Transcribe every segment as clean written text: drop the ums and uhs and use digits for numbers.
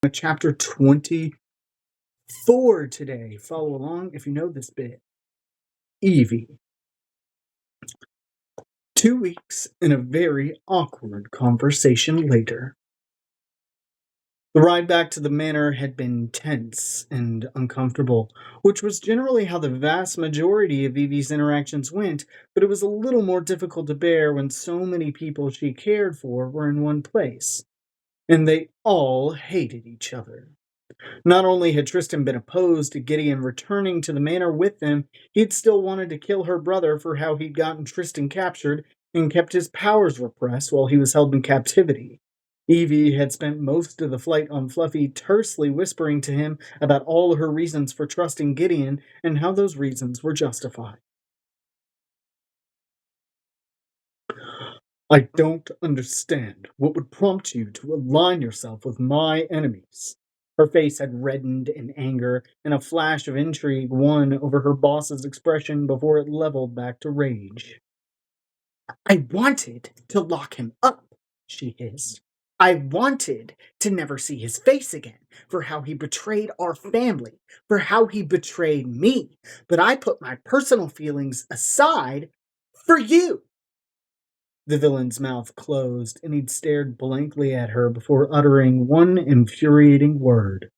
Chapter 24 today. Follow along if you know this bit. Evie. 2 weeks and a very awkward conversation later. The ride back to the manor had been tense and uncomfortable, which was generally how the vast majority of Evie's interactions went, but it was a little more difficult to bear when so many people she cared for were in one place, and they all hated each other. Not only had Tristan been opposed to Gideon returning to the manor with them, he'd still wanted to kill her brother for how he'd gotten Tristan captured and kept his powers repressed while he was held in captivity. Evie had spent most of the flight on Fluffy tersely whispering to him about all her reasons for trusting Gideon and how those reasons were justified. I don't understand what would prompt you to align yourself with my enemies. Her face had reddened in anger, and a flash of intrigue won over her boss's expression before it leveled back to rage. I wanted to lock him up, she hissed. I wanted to never see his face again, for how he betrayed our family, for how he betrayed me, but I put my personal feelings aside for you. The villain's mouth closed, and he'd stared blankly at her before uttering one infuriating word.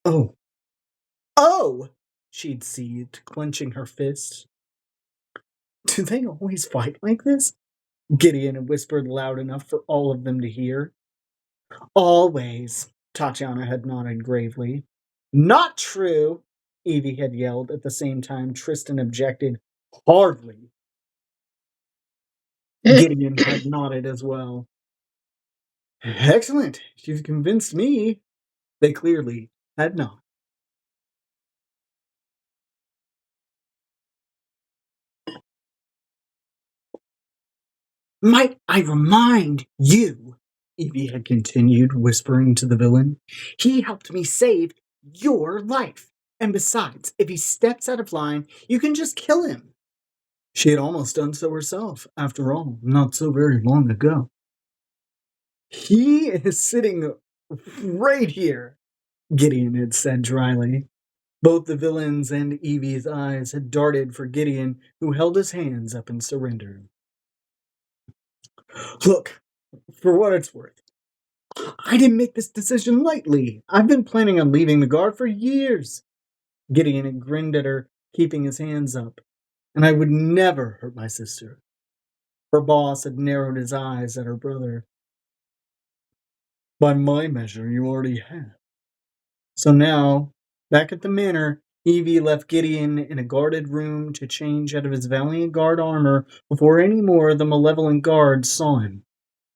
Oh. Oh! She'd seethed, clenching her fists. Do they always fight like this? Gideon had whispered loud enough for all of them to hear. Always, Tatiana had nodded gravely. Not true, Evie had yelled at the same time Tristan objected. Hardly. Gideon had nodded as well. Excellent. You've convinced me. They clearly had not. Might I remind you, Evie had continued, whispering to the villain, he helped me save your life. And besides, if he steps out of line, you can just kill him. She had almost done so herself, after all, not so very long ago. He is sitting right here, Gideon had said dryly. Both the villain's and Evie's eyes had darted for Gideon, who held his hands up in surrender. Look, for what it's worth, I didn't make this decision lightly. I've been planning on leaving the guard for years. Gideon had grinned at her, keeping his hands up. And I would never hurt my sister. Her boss had narrowed his eyes at her brother. By my measure, you already have. So now, back at the manor, Evie left Gideon in a guarded room to change out of his valiant guard armor before any more of the malevolent guards saw him.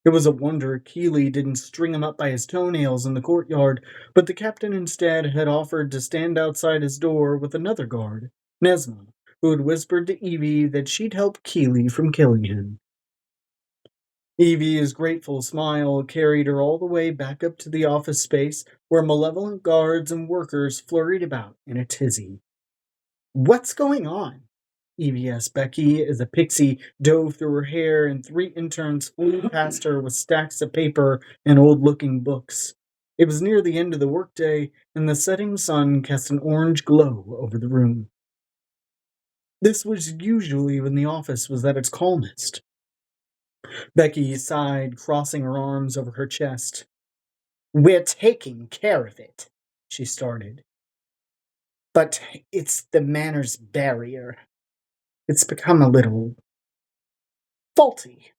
It was a wonder Keeley didn't string him up by his toenails in the courtyard, but the captain instead had offered to stand outside his door with another guard, Nesma, who had whispered to Evie that she'd help Keeley from killing him. Evie's grateful smile carried her all the way back up to the office space where malevolent guards and workers flurried about in a tizzy. What's going on? Evie asked Becky as a pixie dove through her hair and 3 interns flew past her with stacks of paper and old-looking books. It was near the end of the workday, and the setting sun cast an orange glow over the room. This was usually when the office was at its calmest. Becky sighed, crossing her arms over her chest. We're taking care of it, she started. But it's the manor's barrier. It's become a little faulty.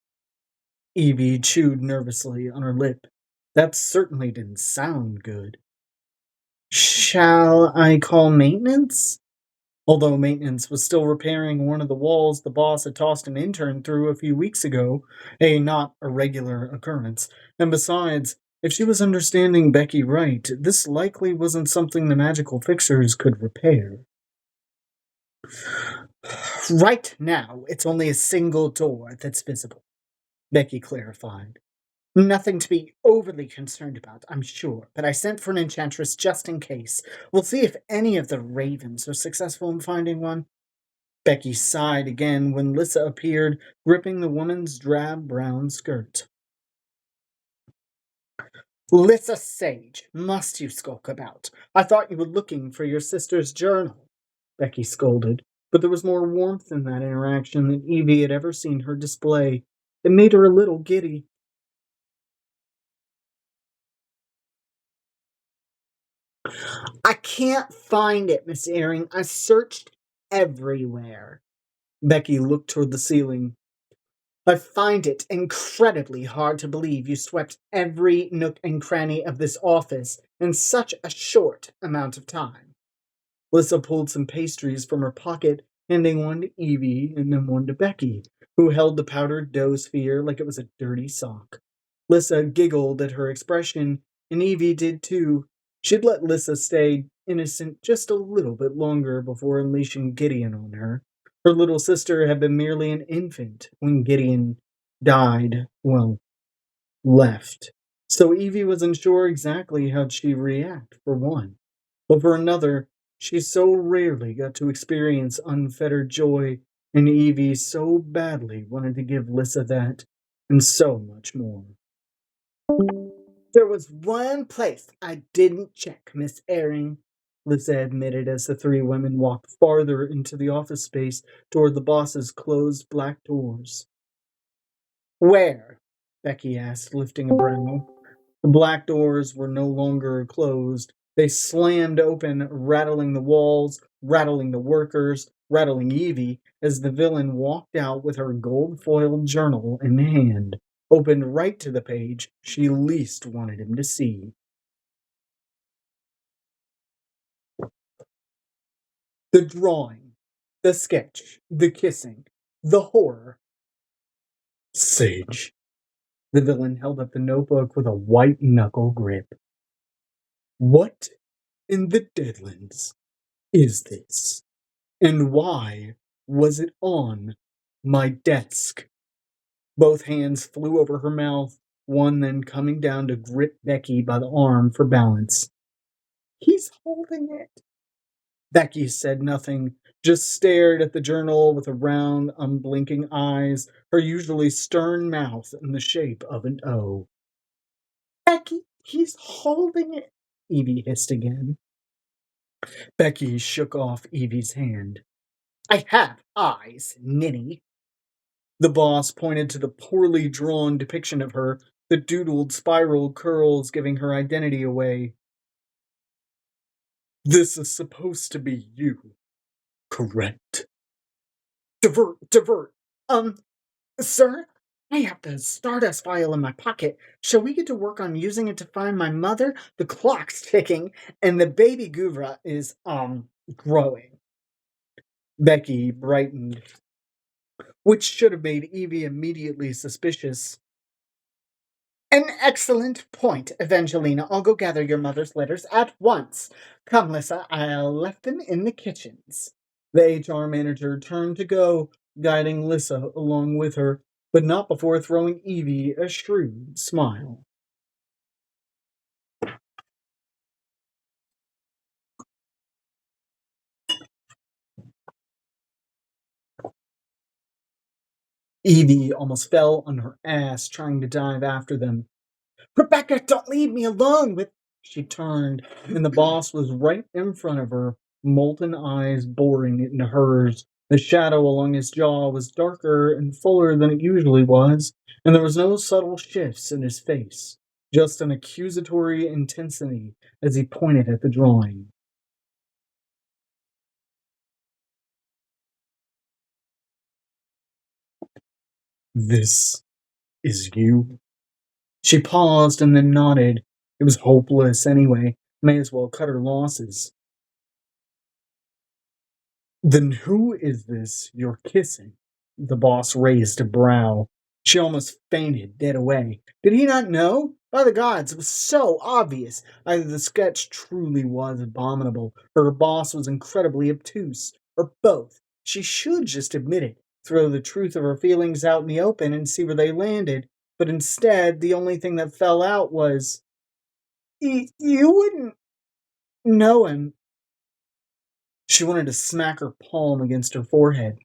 Evie chewed nervously on her lip. That certainly didn't sound good. Shall I call maintenance? Although maintenance was still repairing one of the walls the boss had tossed an intern through a few weeks ago, a not irregular occurrence. And besides, if she was understanding Becky right, this likely wasn't something the magical fixers could repair. Right now, it's only a single door that's visible, Becky clarified. Nothing to be overly concerned about, I'm sure, but I sent for an enchantress just in case. We'll see if any of the ravens are successful in finding one. Becky sighed again when Lissa appeared, gripping the woman's drab brown skirt. Lissa Sage, must you skulk about? I thought you were looking for your sister's journal, Becky scolded, but there was more warmth in that interaction than Evie had ever seen her display. It made her a little giddy. I can't find it, Miss Earing. I searched everywhere. Becky looked toward the ceiling. I find it incredibly hard to believe you swept every nook and cranny of this office in such a short amount of time. Lissa pulled some pastries from her pocket, handing one to Evie and then one to Becky, who held the powdered dough sphere like it was a dirty sock. Lissa giggled at her expression, and Evie did too. She'd let Lissa stay innocent just a little bit longer before unleashing Gideon on her. Her little sister had been merely an infant when Gideon died, well, left. So Evie wasn't sure exactly how she'd react, for one. But for another, she so rarely got to experience unfettered joy, and Evie so badly wanted to give Lissa that, and so much more. There was one place I didn't check, Miss Airing, Lissa admitted as the three women walked farther into the office space toward the boss's closed black doors. Where? Becky asked, lifting a brow. The black doors were no longer closed. They slammed open, rattling the walls, rattling the workers, rattling Evie, as the villain walked out with her gold foiled journal in hand, opened right to the page she least wanted him to see. The drawing, the sketch, the kissing, the horror. Sage. The villain held up the notebook with a white knuckle grip. What in the Deadlands is this? And why was it on my desk? Both hands flew over her mouth, one then coming down to grip Becky by the arm for balance. He's holding it. Becky said nothing, just stared at the journal with her round, unblinking eyes, her usually stern mouth in the shape of an O. Becky, he's holding it, Evie hissed again. Becky shook off Evie's hand. I have eyes, ninny. The boss pointed to the poorly drawn depiction of her, the doodled spiral curls giving her identity away. This is supposed to be you, correct? Divert. Um, sir? I have the Stardust file in my pocket. Shall we get to work on using it to find my mother? The clock's ticking, and the baby Guvra is, growing. Becky brightened, which should have made Evie immediately suspicious. An excellent point, Evangelina. I'll go gather your mother's letters at once. Come, Lissa, I'll left them in the kitchens. The HR manager turned to go, guiding Lissa along with her, but not before throwing Evie a shrewd smile. Evie almost fell on her ass trying to dive after them. Rebecca, don't leave me alone with. She turned, and the boss was right in front of her, molten eyes boring into hers. The shadow along his jaw was darker and fuller than it usually was, and there was no subtle shifts in his face, just an accusatory intensity as he pointed at the drawing. This is you? She paused and then nodded. It was hopeless anyway. May as well cut her losses. Then who is this you're kissing? The boss raised a brow. She almost fainted dead away. Did he not know? By the gods, it was so obvious. Either the sketch truly was abominable, or her boss was incredibly obtuse, or both. She should just admit it, throw the truth of her feelings out in the open and see where they landed. But instead, the only thing that fell out was, You wouldn't know him. She wanted to smack her palm against her forehead.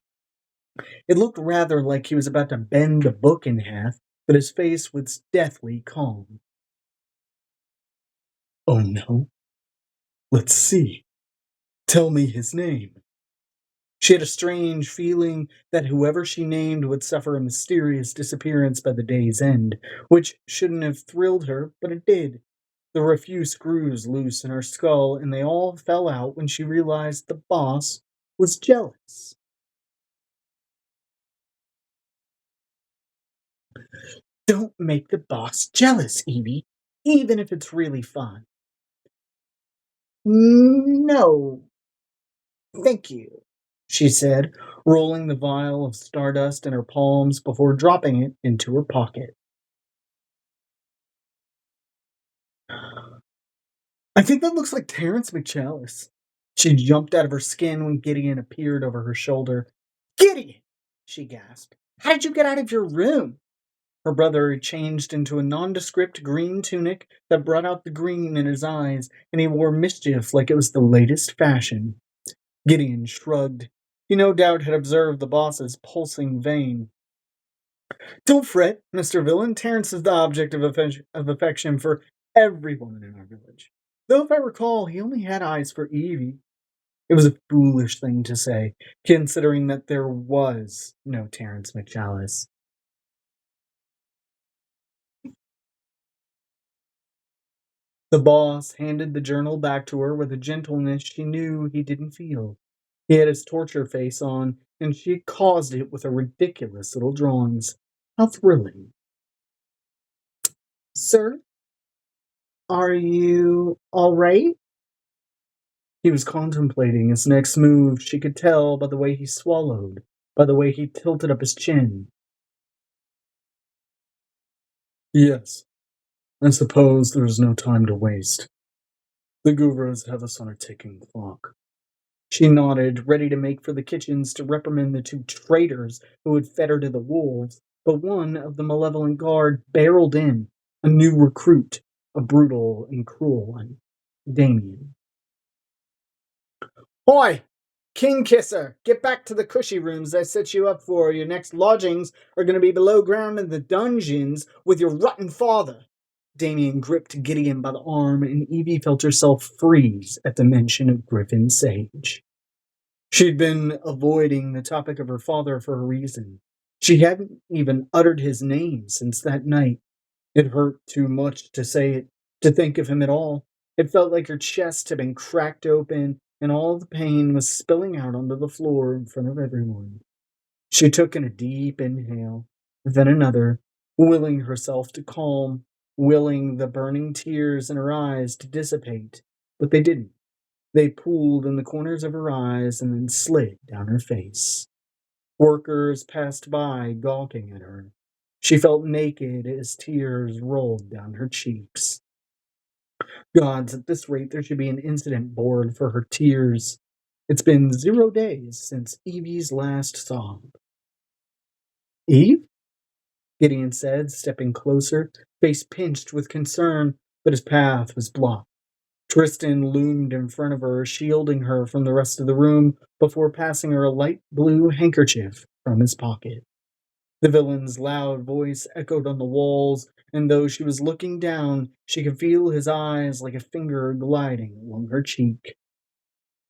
It looked rather like he was about to bend the book in half, but his face was deathly calm. Oh no. Let's see. Tell me his name. She had a strange feeling that whoever she named would suffer a mysterious disappearance by the day's end, which shouldn't have thrilled her, but it did. There were a few screws loose in her skull, and they all fell out when she realized the boss was jealous. Don't make the boss jealous, Evie, even if it's really fun. No, thank you, she said, rolling the vial of stardust in her palms before dropping it into her pocket. I think that looks like Terrence McChallis. She jumped out of her skin when Gideon appeared over her shoulder. Gideon! She gasped. How did you get out of your room? Her brother had changed into a nondescript green tunic that brought out the green in his eyes, and he wore mischief like it was the latest fashion. Gideon shrugged. He no doubt had observed the boss's pulsing vein. Don't fret, Mr. Villain. Terrence is the object of affection for everyone in our village. Though, if I recall, he only had eyes for Evie. It was a foolish thing to say, considering that there was no Terrence McChallis. The boss handed the journal back to her with a gentleness she knew he didn't feel. He had his torture face on, and she caused it with her ridiculous little drawings. How thrilling. Sir, are you all right? He was contemplating his next move. She could tell by the way he swallowed, by the way he tilted up his chin. Yes, I suppose there is no time to waste. The Gurus have us on a ticking clock. She nodded, ready to make for the kitchens to reprimand the two traitors who had fed her to the wolves, but one of the malevolent guard barreled in, a new recruit, a brutal and cruel one, Damien. Hoy! King Kisser, get back to the cushy rooms I set you up for. Your next lodgings are going to be below ground in the dungeons with your rotten father. Damien gripped Gideon by the arm, and Evie felt herself freeze at the mention of Griffin Sage. She'd been avoiding the topic of her father for a reason. She hadn't even uttered his name since that night. It hurt too much to say it, to think of him at all. It felt like her chest had been cracked open and all the pain was spilling out onto the floor in front of everyone. She took in a deep inhale, then another, willing herself to calm, willing the burning tears in her eyes to dissipate. But they didn't. They pooled in the corners of her eyes and then slid down her face. Workers passed by, gawking at her. She felt naked as tears rolled down her cheeks. Gods, at this rate, there should be an incident board for her tears. It's been 0 days since Evie's last sob. Eve? Gideon said, stepping closer, face pinched with concern, but his path was blocked. Tristan loomed in front of her, shielding her from the rest of the room before passing her a light blue handkerchief from his pocket. The villain's loud voice echoed on the walls, and though she was looking down, she could feel his eyes like a finger gliding along her cheek.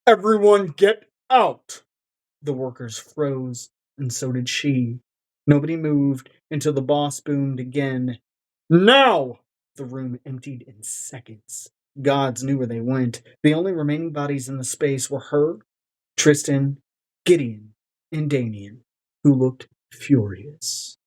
Everyone get out! The workers froze, and so did she. Nobody moved until the boss boomed again. Now! The room emptied in seconds. Gods knew where they went. The only remaining bodies in the space were her, Tristan, Gideon, and Damien, who looked furious.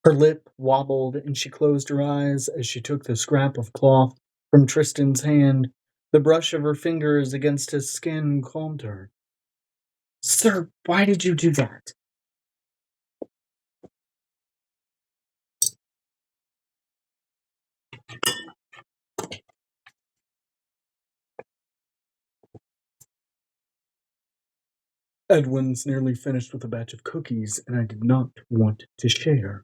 Her lip wobbled and she closed her eyes as she took the scrap of cloth from Tristan's hand. The brush of her fingers against his skin calmed her. Sir, why did you do that? Edwin's nearly finished with a batch of cookies, and I did not want to share.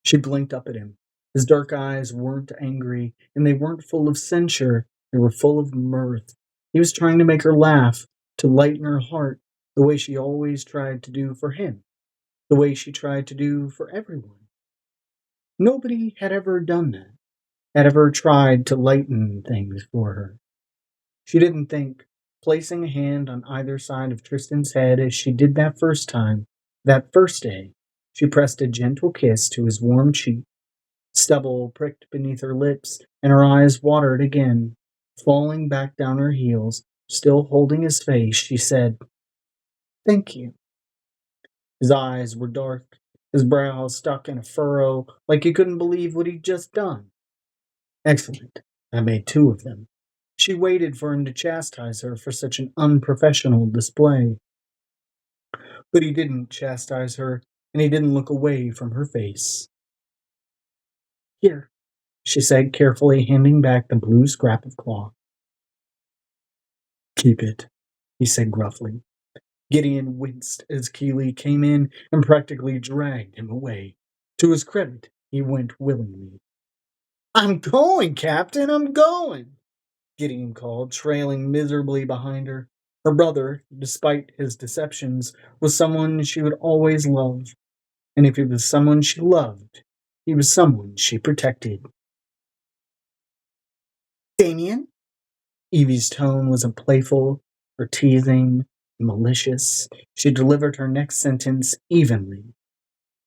She blinked up at him. His dark eyes weren't angry, and they weren't full of censure. They were full of mirth. He was trying to make her laugh, to lighten her heart. the way she always tried to do for him, the way she tried to do for everyone. Nobody had ever done that, had ever tried to lighten things for her. She didn't think, placing a hand on either side of Tristan's head as she did that first time, that first day, she pressed a gentle kiss to his warm cheek. Stubble pricked beneath her lips, and her eyes watered again. Falling back down her heels, still holding his face, she said, "Thank you." His eyes were dark, his brow stuck in a furrow, like he couldn't believe what he'd just done. Excellent. I made two of them. She waited for him to chastise her for such an unprofessional display. But he didn't chastise her, and he didn't look away from her face. "Here," she said, carefully handing back the blue scrap of cloth. "Keep it," he said gruffly. Gideon winced as Keeley came in and practically dragged him away. To his credit, he went willingly. "I'm going, Captain, I'm going," Gideon called, trailing miserably behind her. Her brother, despite his deceptions, was someone she would always love. And if he was someone she loved, he was someone she protected. "Damien?" Evie's tone wasn't playful or teasing, malicious. She delivered her next sentence evenly,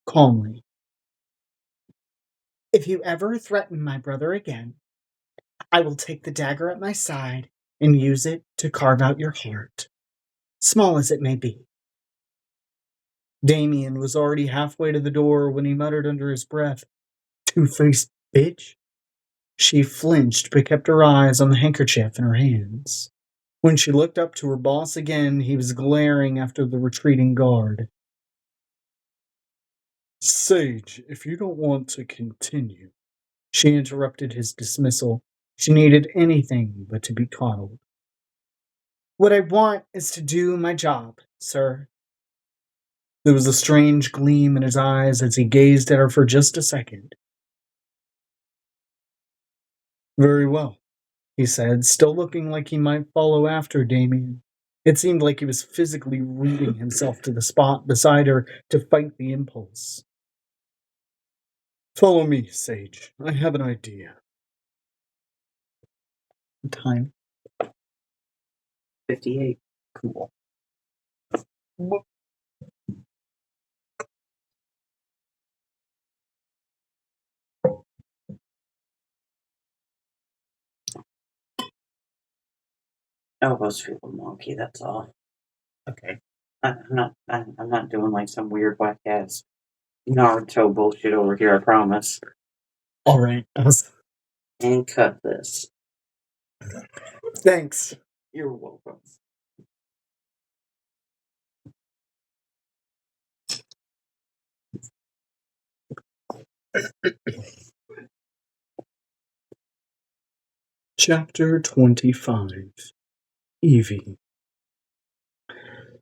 calmly. "If you ever threaten my brother again, I will take the dagger at my side and use it to carve out your heart, small as it may be." Damien was already halfway to the door when he muttered under his breath, "Two-faced bitch." She flinched but kept her eyes on the handkerchief in her hands. When she looked up to her boss again, he was glaring after the retreating guard. "Sage, if you don't want to continue." She interrupted his dismissal. She needed anything but to be coddled. "What I want is to do my job, sir." There was a strange gleam in his eyes as he gazed at her for just a second. "Very well," he said, still looking like he might follow after Damien. It seemed like he was physically rooting himself to the spot beside her to fight the impulse. "Follow me, Sage. I have an idea." Time 58. Cool. Elbows feel wonky, that's all. Okay. I'm not doing like some weird whack ass Naruto bullshit over here, I promise. All right. And cut this. Thanks. You're welcome. Chapter 25. Evie.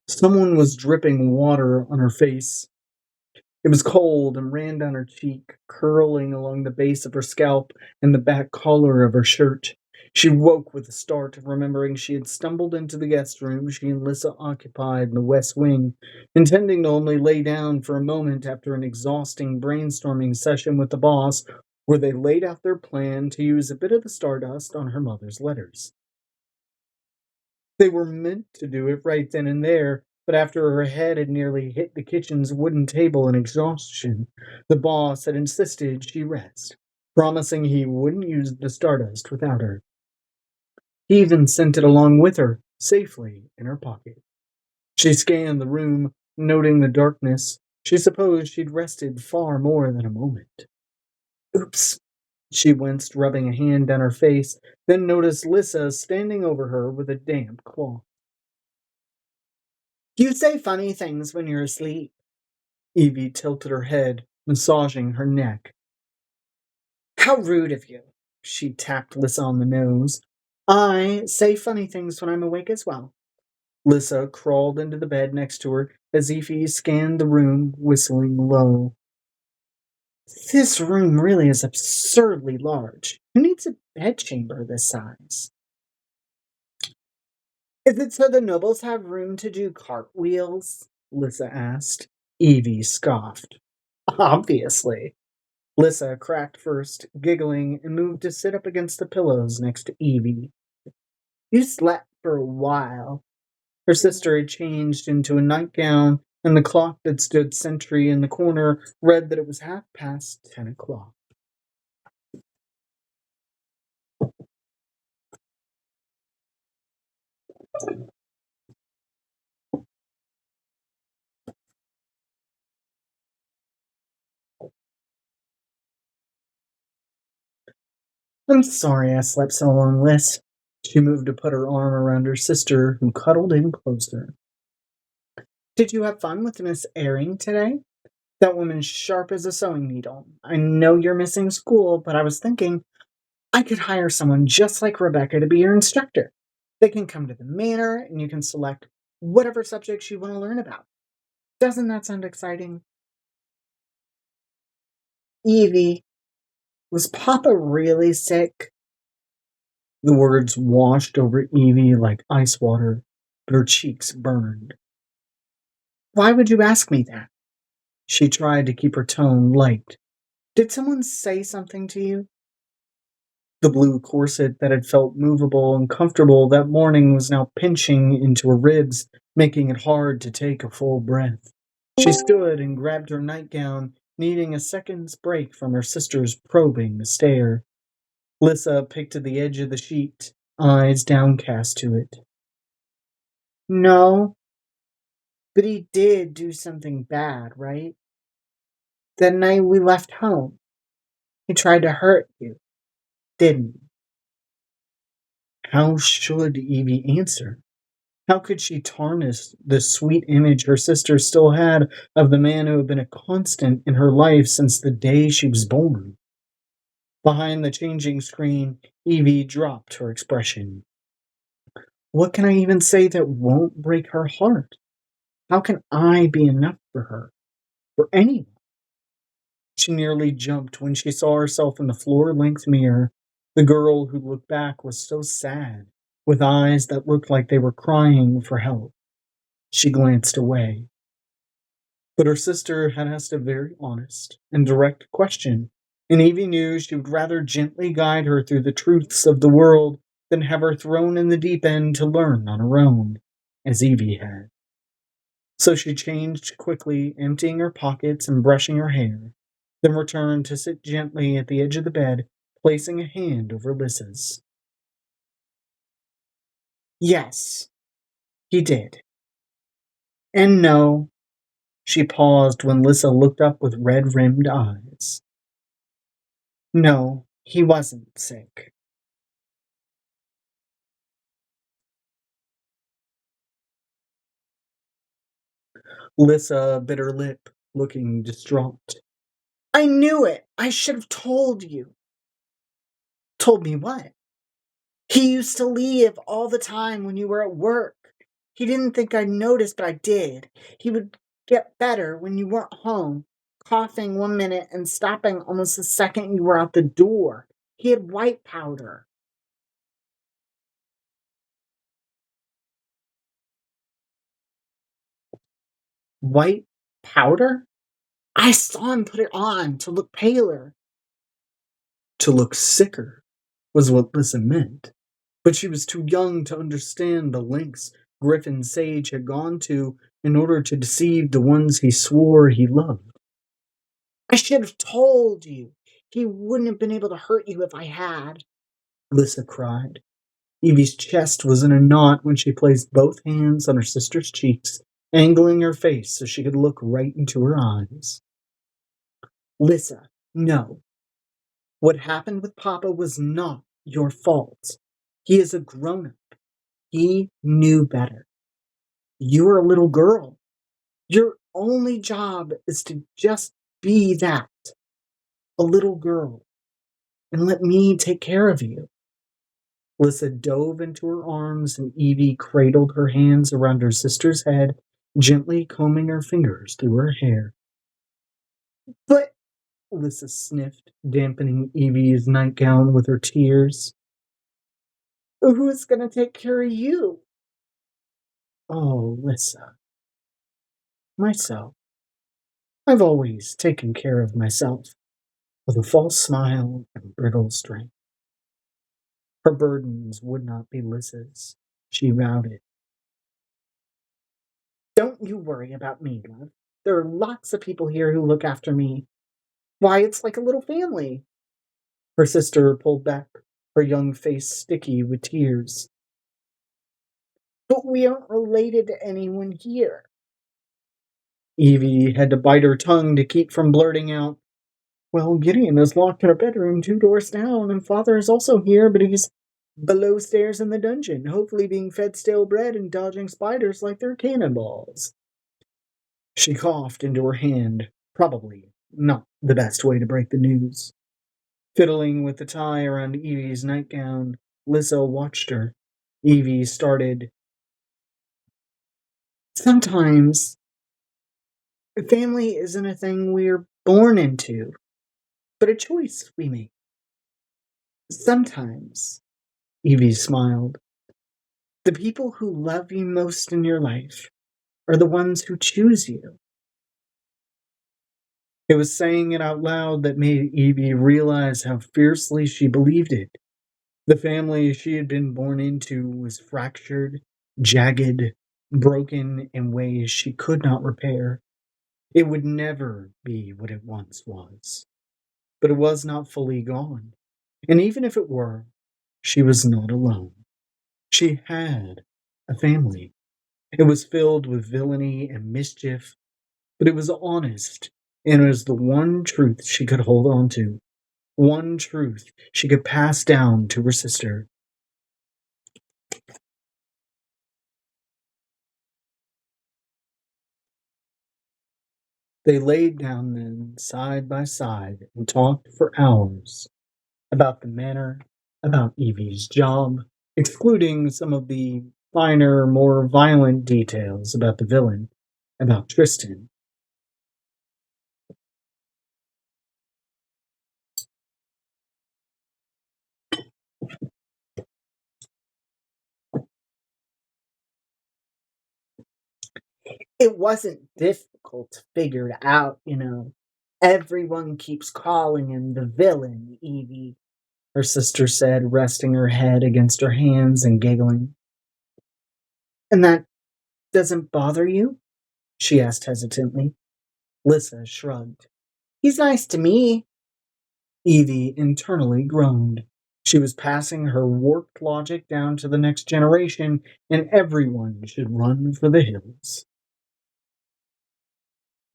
Someone was dripping water on her face. It was cold and ran down her cheek, curling along the base of her scalp and the back collar of her shirt. She woke with a start, remembering she had stumbled into the guest room she and Lissa occupied in the west wing, intending to only lay down for a moment after an exhausting brainstorming session with the boss, where they laid out their plan to use a bit of the stardust on her mother's letters. They were meant to do it right then and there, but after her head had nearly hit the kitchen's wooden table in exhaustion, the boss had insisted she rest, promising he wouldn't use the stardust without her. He even sent it along with her, safely in her pocket. She scanned the room, noting the darkness. She supposed she'd rested far more than a moment. Oops. She winced, rubbing a hand down her face, then noticed Lissa standing over her with a damp cloth. "You say funny things when you're asleep." Evie tilted her head, massaging her neck. "How rude of you." She tapped Lissa on the nose. "I say funny things when I'm awake as well." Lissa crawled into the bed next to her as Evie scanned the room, whistling low. "This room really is absurdly large. Who needs a bedchamber this size?" Is it so the nobles have room to do cartwheels? Lissa asked. Evie scoffed. Obviously. Lissa cracked first, giggling, and moved to sit up against the pillows next to Evie. You slept for a while. Her sister had changed into a nightgown, and the clock that stood sentry in the corner read that it was 10:30. I'm sorry I slept so long, Liz. She moved to put her arm around her sister, who cuddled in closer. Did you have fun with Miss Airing today? That woman's sharp as a sewing needle. I know you're missing school, but I was thinking I could hire someone just like Rebecca to be your instructor. They can come to the manor and you can select whatever subjects you want to learn about. Doesn't that sound exciting? Evie, was Papa really sick? The words washed over Evie like ice water, but her cheeks burned. Why would you ask me that? She tried to keep her tone light. Did someone say something to you? The blue corset that had felt movable and comfortable that morning was now pinching into her ribs, making it hard to take a full breath. She stood and grabbed her nightgown, needing a second's break from her sister's probing stare. Lissa picked at the edge of the sheet, eyes downcast to it. No, but he did do something bad, right? That night we left home, he tried to hurt you, didn't he? How should Evie answer? How could she tarnish the sweet image her sister still had of the man who had been a constant in her life since the day she was born? Behind the changing screen, Evie dropped her expression. What can I even say that won't break her heart? How can I be enough for her? For anyone? She nearly jumped when she saw herself in the floor-length mirror. The girl who looked back was so sad, with eyes that looked like they were crying for help. She glanced away. But her sister had asked a very honest and direct question, and Evie knew she would rather gently guide her through the truths of the world than have her thrown in the deep end to learn on her own, as Evie had. So she changed quickly, emptying her pockets and brushing her hair, then returned to sit gently at the edge of the bed, placing a hand over Lissa's. Yes, he did. And no, she paused when Lissa looked up with red-rimmed eyes. No, he wasn't sick. Lissa bit her lip, looking distraught. I knew it! I should have told you. Told me what? He used to leave all the time when you were at work. He didn't think I'd notice, but I did. He would get better when you weren't home, coughing 1 minute and stopping almost the second you were out the door. He had white powder. White powder? I saw him put it on to look paler. To look sicker was what Lissa meant. But she was too young to understand the lengths Griffin Sage had gone to in order to deceive the ones he swore he loved. I should have told you. He wouldn't have been able to hurt you if I had, Lissa cried. Evie's chest was in a knot when she placed both hands on her sister's cheeks, angling her face so she could look right into her eyes. Lissa, no. What happened with Papa was not your fault. He is a grown-up. He knew better. You are a little girl. Your only job is to just be that, a little girl, and let me take care of you. Lissa dove into her arms and Evie cradled her hands around her sister's head, gently combing her fingers through her hair. But, Lissa sniffed, dampening Evie's nightgown with her tears. Who's going to take care of you? Oh, Lissa, myself. I've always taken care of myself with a false smile and brittle strength. Her burdens would not be Lissa's. She vowed it. Don't you worry about me, love. There are lots of people here who look after me. Why, it's like a little family. Her sister pulled back, her young face sticky with tears. But we aren't related to anyone here. Evie had to bite her tongue to keep from blurting out, well, Gideon is locked in a bedroom 2 doors down, and Father is also here, but he's below stairs in the dungeon, hopefully being fed stale bread and dodging spiders like they're cannonballs. She coughed into her hand, probably not the best way to break the news. Fiddling with the tie around Evie's nightgown, Lizzo watched her. Evie started. Sometimes family isn't a thing we're born into, but a choice we make. Sometimes, Evie smiled, the people who love you most in your life are the ones who choose you. It was saying it out loud that made Evie realize how fiercely she believed it. The family she had been born into was fractured, jagged, broken in ways she could not repair. It would never be what it once was. But it was not fully gone. And even if it were, she was not alone. She had a family. It was filled with villainy and mischief, but it was honest, and it was the one truth she could hold on to, one truth she could pass down to her sister. They laid down then, side by side, and talked for hours about the manor, about Evie's job, excluding some of the finer, more violent details about the villain, about Tristan. It wasn't difficult to figure it out. Everyone keeps calling him the villain, Evie, her sister said, resting her head against her hands and giggling. And that doesn't bother you? She asked hesitantly. Lissa shrugged. He's nice to me. Evie internally groaned. She was passing her warped logic down to the next generation, and everyone should run for the hills.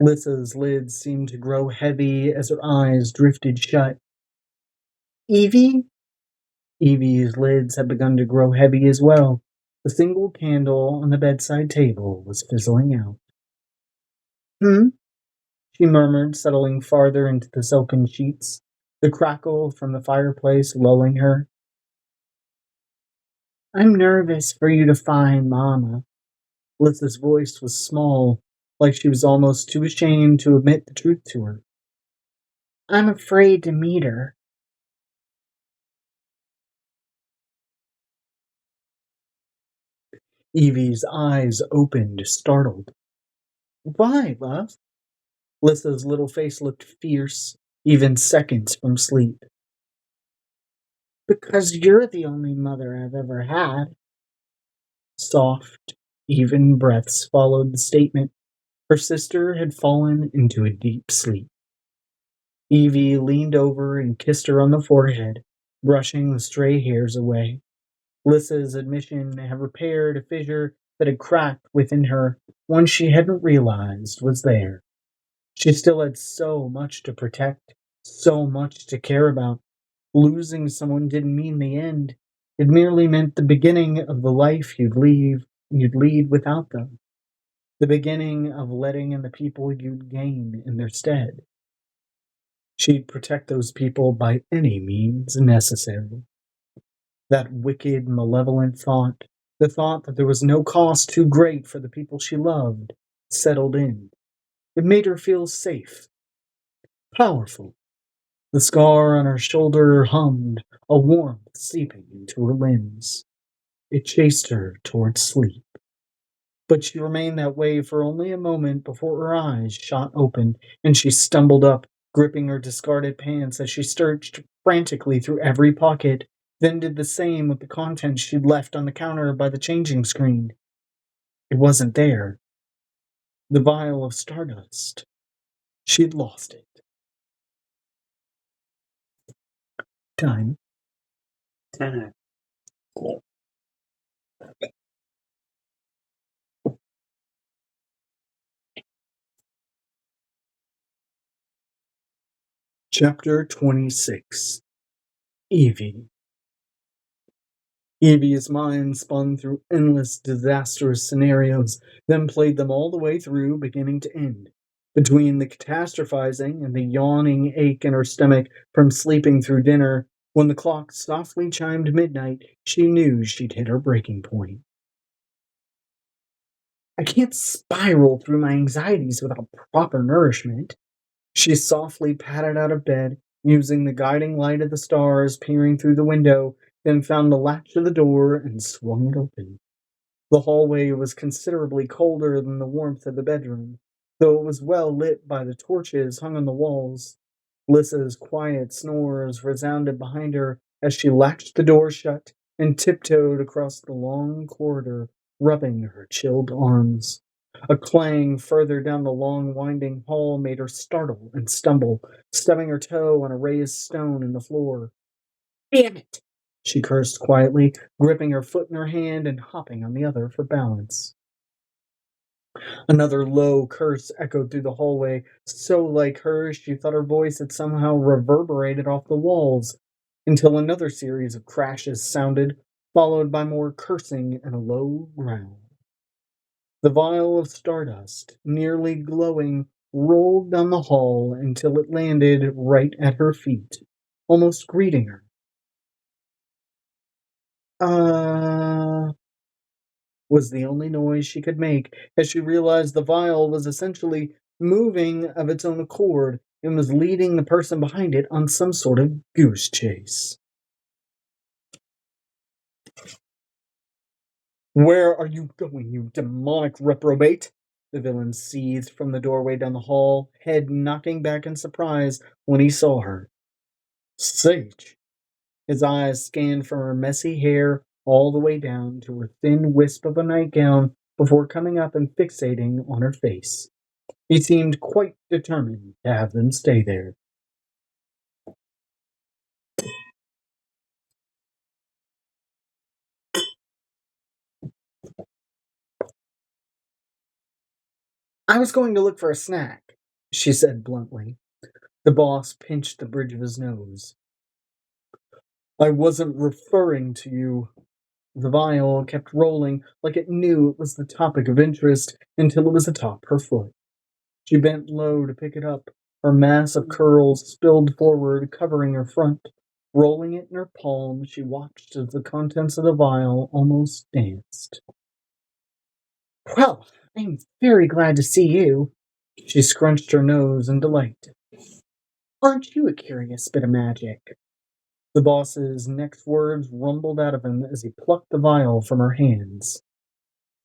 Lissa's lids seemed to grow heavy as her eyes drifted shut. Evie? Evie's lids had begun to grow heavy as well. The single candle on the bedside table was fizzling out. Hmm? She murmured, settling farther into the silken sheets, the crackle from the fireplace lulling her. I'm nervous for you to find Mama. Lissa's voice was small, like she was almost too ashamed to admit the truth to her. I'm afraid to meet her. Evie's eyes opened, startled. Why, love? Lissa's little face looked fierce, even seconds from sleep. Because you're the only mother I've ever had. Soft, even breaths followed the statement. Her sister had fallen into a deep sleep. Evie leaned over and kissed her on the forehead, brushing the stray hairs away. Lissa's admission had repaired a fissure that had cracked within her, one she hadn't realized was there. She still had so much to protect, so much to care about. Losing someone didn't mean the end. It merely meant the beginning of the life you'd lead without them. The beginning of letting in the people you'd gain in their stead. She'd protect those people by any means necessary. That wicked, malevolent thought, the thought that there was no cost too great for the people she loved, settled in. It made her feel safe, powerful. The scar on her shoulder hummed, a warmth seeping into her limbs. It chased her towards sleep. But she remained that way for only a moment before her eyes shot open, and she stumbled up, gripping her discarded pants as she searched frantically through every pocket, then did the same with the contents she'd left on the counter by the changing screen. It wasn't there. The vial of stardust. She'd lost it. Time. Time. Chapter 26. Evie. Evie's mind spun through endless disastrous scenarios, then played them all the way through, beginning to end. Between the catastrophizing and the yawning ache in her stomach from sleeping through dinner, when the clock softly chimed midnight, she knew she'd hit her breaking point. I can't spiral through my anxieties without proper nourishment. She softly padded out of bed, using the guiding light of the stars peering through the window, then found the latch of the door and swung it open. The hallway was considerably colder than the warmth of the bedroom, though it was well lit by the torches hung on the walls. Lissa's quiet snores resounded behind her as she latched the door shut and tiptoed across the long corridor, rubbing her chilled arms. A clang further down the long winding hall made her startle and stumble, stubbing her toe on a raised stone in the floor. Damn it! She cursed quietly, gripping her foot in her hand and hopping on the other for balance. Another low curse echoed through the hallway, so like hers she thought her voice had somehow reverberated off the walls, until another series of crashes sounded, followed by more cursing and a low growl. The vial of stardust, nearly glowing, rolled down the hall until it landed right at her feet, almost greeting her. Was the only noise she could make as she realized the vial was essentially moving of its own accord and was leading the person behind it on some sort of goose chase. Where are you going, you demonic reprobate? The villain seethed from the doorway down the hall, head knocking back in surprise when he saw her. Sage! His eyes scanned from her messy hair all the way down to her thin wisp of a nightgown before coming up and fixating on her face. He seemed quite determined to have them stay there. I was going to look for a snack, she said bluntly. The boss pinched the bridge of his nose. I wasn't referring to you. The vial kept rolling like it knew it was the topic of interest until it was atop her foot. She bent low to pick it up, her mass of curls spilled forward, covering her front. Rolling it in her palm, she watched as the contents of the vial almost danced. Well, I'm very glad to see you. She scrunched her nose in delight. Aren't you a curious bit of magic? The boss's next words rumbled out of him as he plucked the vial from her hands.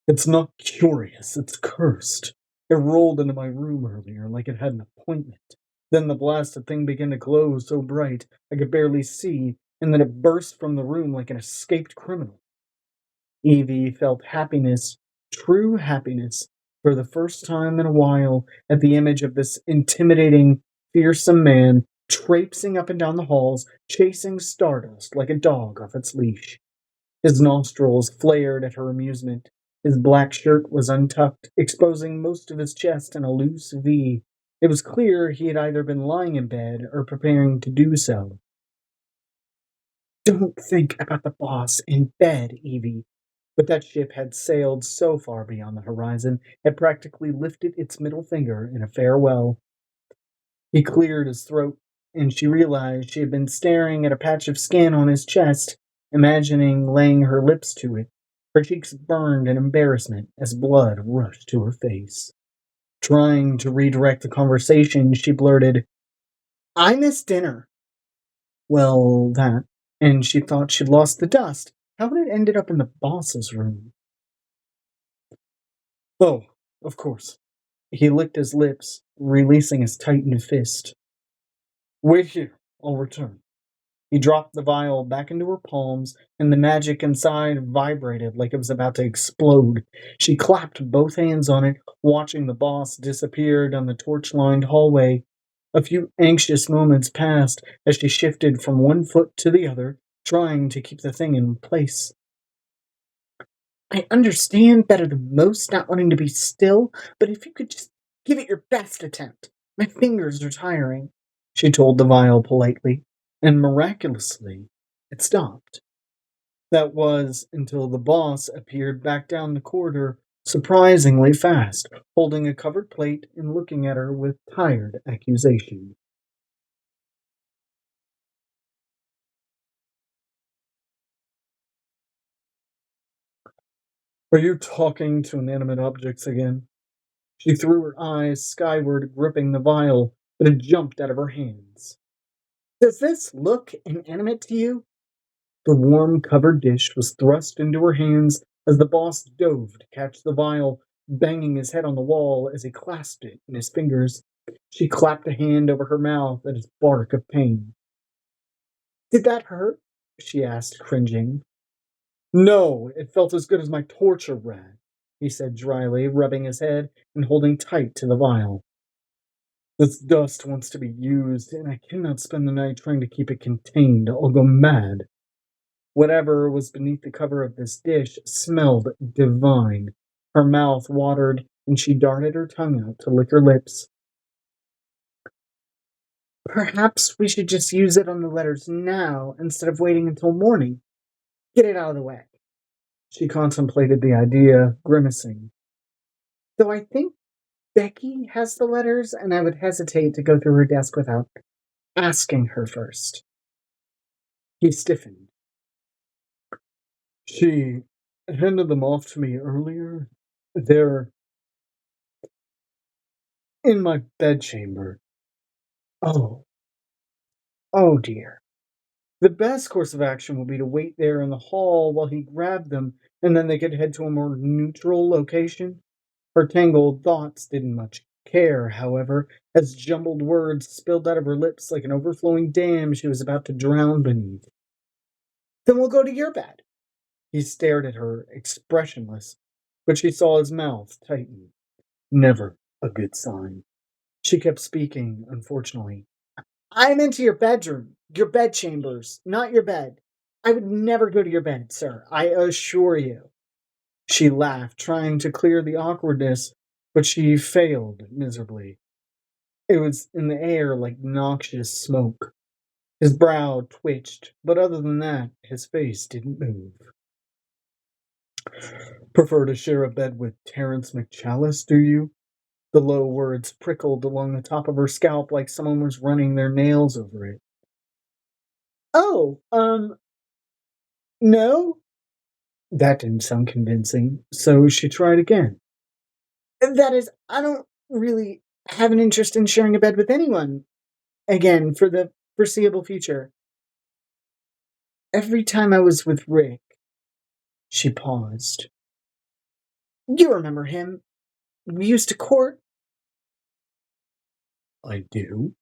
It's not curious, it's cursed. It rolled into my room earlier like it had an appointment. Then the blasted thing began to glow so bright I could barely see, and then it burst from the room like an escaped criminal. Evie felt happiness, true happiness, for the first time in a while at the image of this intimidating, fearsome man traipsing up and down the halls, chasing stardust like a dog off its leash. His nostrils flared at her amusement. His black shirt was untucked, exposing most of his chest in a loose V. It was clear he had either been lying in bed or preparing to do so. Don't think about the boss in bed, Evie. But that ship had sailed so far beyond the horizon, it practically lifted its middle finger in a farewell. He cleared his throat, and she realized she had been staring at a patch of skin on his chest, imagining laying her lips to it. Her cheeks burned in embarrassment as blood rushed to her face. Trying to redirect the conversation, she blurted, I missed dinner. Well, that. And she thought she'd lost the dust. How had it ended up in the boss's room? Oh, of course. He licked his lips, releasing his tightened fist. Wait here, I'll return. He dropped the vial back into her palms, and the magic inside vibrated like it was about to explode. She clapped both hands on it, watching the boss disappear down the torch lined hallway. A few anxious moments passed as she shifted from one foot to the other, trying to keep the thing in place. I understand better than most not wanting to be still, but if you could just give it your best attempt. My fingers are tiring, she told the vial politely, and miraculously, it stopped. That was until the boss appeared back down the corridor, surprisingly fast, holding a covered plate and looking at her with tired accusation. Are you talking to inanimate objects again? She threw her eyes skyward, gripping the vial, but it jumped out of her hands. Does this look inanimate to you? The warm covered dish was thrust into her hands as the boss dove to catch the vial, banging his head on the wall as he clasped it in his fingers. She clapped a hand over her mouth at his bark of pain. Did that hurt? She asked, cringing. No, it felt as good as my torture rag, he said dryly, rubbing his head and holding tight to the vial. This dust wants to be used, and I cannot spend the night trying to keep it contained. I'll go mad. Whatever was beneath the cover of this dish smelled divine. Her mouth watered, and she darted her tongue out to lick her lips. Perhaps we should just use it on the letters now instead of waiting until morning. Get it out of the way. She contemplated the idea, grimacing. Though I think Becky has the letters, and I would hesitate to go through her desk without asking her first. He stiffened. She handed them off to me earlier. They're in my bedchamber. Oh, oh dear. The best course of action will be to wait there in the hall while he grabbed them, and then they could head to a more neutral location. Her tangled thoughts didn't much care, however, as jumbled words spilled out of her lips like an overflowing dam she was about to drown beneath. Then we'll go to your bed. He stared at her, expressionless, but she saw his mouth tighten. Never a good sign. She kept speaking, unfortunately. I'm into your bedroom, your bedchambers, not your bed. I would never go to your bed, sir, I assure you. She laughed, trying to clear the awkwardness, but she failed miserably. It was in the air like noxious smoke. His brow twitched, but other than that, his face didn't move. Prefer to share a bed with Terence McChallis, do you? The low words prickled along the top of her scalp like someone was running their nails over it. Oh, no? That didn't sound convincing, so she tried again. That is, I don't really have an interest in sharing a bed with anyone again for the foreseeable future. Every time I was with Rick, she paused. You remember him? We used to court. I do.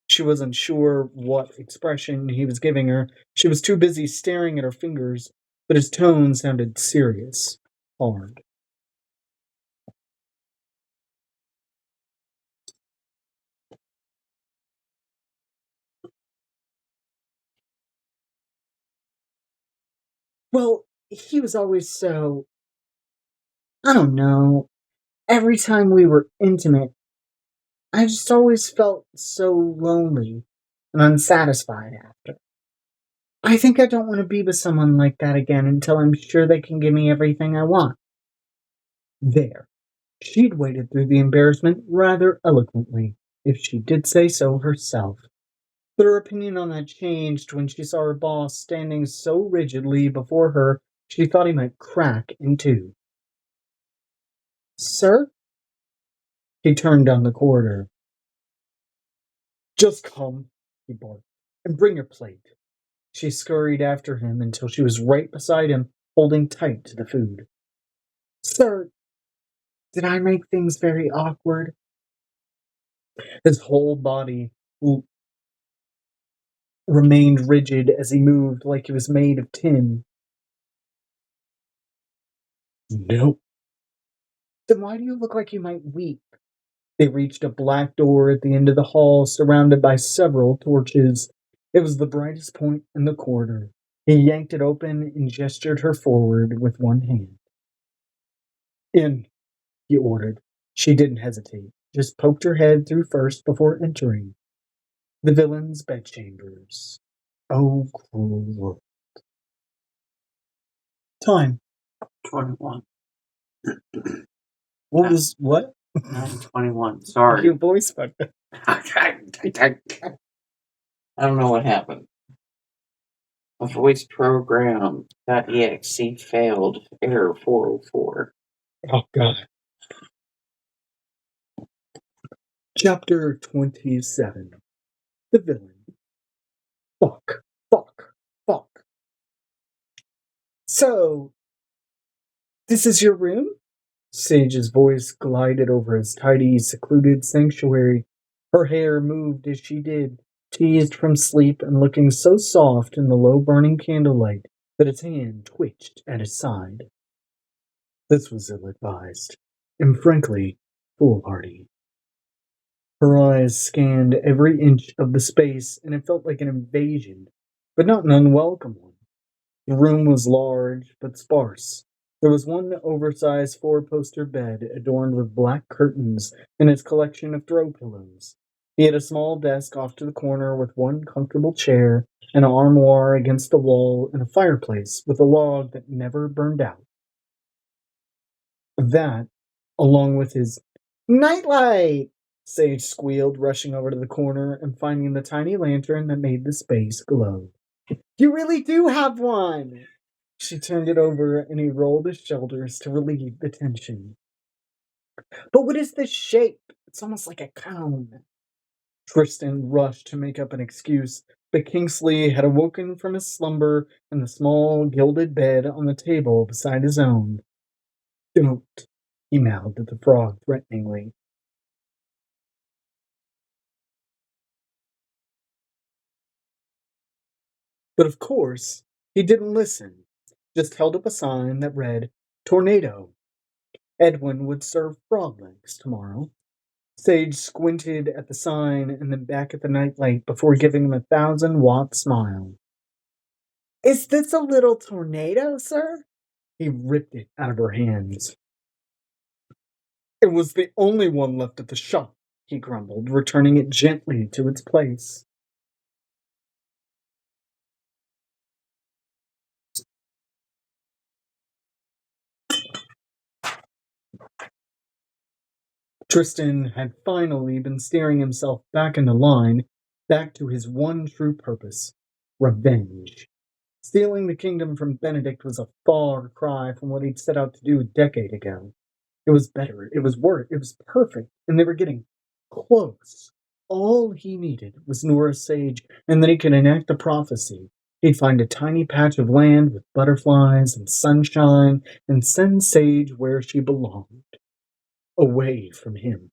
She wasn't sure what expression he was giving her. She was too busy staring at her fingers, but his tone sounded serious, hard. Well, he was always so, I don't know. Every time we were intimate, I just always felt so lonely and unsatisfied after. I think I don't want to be with someone like that again until I'm sure they can give me everything I want. There. She'd waded through the embarrassment rather eloquently, if she did say so herself. But her opinion on that changed when she saw her boss standing so rigidly before her she thought he might crack in two. Sir? He turned down the corridor. Just come, he barked, and bring your plate. She scurried after him until she was right beside him, holding tight to the food. Sir, Did I make things very awkward? His whole body remained rigid as he moved like he was made of tin. No. Then why do you look like you might weep? They reached a black door at the end of the hall, surrounded by several torches. It was the brightest point in the corridor. He yanked it open and gestured her forward with one hand. In, he ordered. She didn't hesitate, just poked her head through first before entering. The villain's bedchambers. Oh, cruel world. Time. 21. What? 9:21. Sorry. Your voice fucked up. I don't know what happened. A voice program.exe failed. Error 404. Oh, God. Chapter 27. The villain. Fuck. Fuck. Fuck. So, this is your room? Sage's voice glided over his tidy, secluded sanctuary. Her hair moved as she did, teased from sleep and looking so soft in the low burning candlelight that his hand twitched at his side. This was ill-advised, and frankly, foolhardy. Her eyes scanned every inch of the space, and it felt like an invasion, but not an unwelcome one. The room was large, but sparse. There was one oversized four-poster bed adorned with black curtains and its collection of throw pillows. He had a small desk off to the corner with one comfortable chair, an armoire against the wall, and a fireplace with a log that never burned out. That, along with his nightlight, Sage squealed, rushing over to the corner and finding the tiny lantern that made the space glow. You really do have one! She turned it over and he rolled his shoulders to relieve the tension. But what is this shape? It's almost like a cone. Tristan rushed to make up an excuse, but Kingsley had awoken from his slumber in the small gilded bed on the table beside his own. Don't, he mouthed at the frog threateningly. But of course, he didn't listen, just held up a sign that read, Tornado. Edwin would serve frog legs tomorrow. Sage squinted at the sign and then back at the nightlight before giving him a 1,000-watt smile. Is this a little tornado, sir? He ripped it out of her hands. It was the only one left at the shop, he grumbled, returning it gently to its place. Tristan had finally been steering himself back into line, back to his one true purpose, revenge. Stealing the kingdom from Benedict was a far cry from what he'd set out to do a decade ago. It was better, it was worse, it was perfect, and they were getting close. All he needed was Nora Sage, and then he could enact the prophecy. He'd find a tiny patch of land with butterflies and sunshine and send Sage where she belonged. Away from him.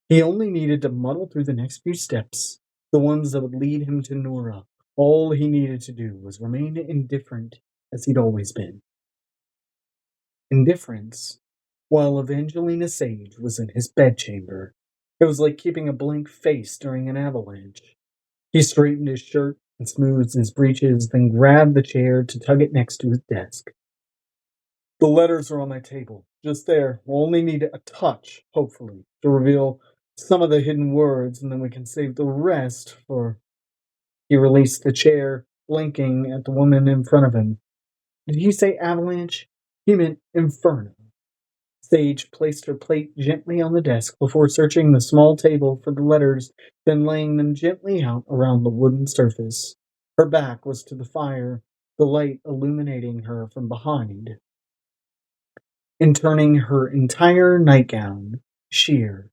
He only needed to muddle through the next few steps, the ones that would lead him to Nora. All he needed to do was remain indifferent as he'd always been. Indifference, while Evangelina Sage was in his bedchamber. It was like keeping a blank face during an avalanche. He straightened his shirt and smoothed his breeches, then grabbed the chair to tug it next to his desk. The letters are on my table, just there. We'll only need a touch, hopefully, to reveal some of the hidden words, and then we can save the rest for... He released the chair, blinking at the woman in front of him. Did he say avalanche? He meant inferno. Sage placed her plate gently on the desk before searching the small table for the letters, then laying them gently out around the wooden surface. Her back was to the fire, the light illuminating her from behind, and turning her entire nightgown sheer.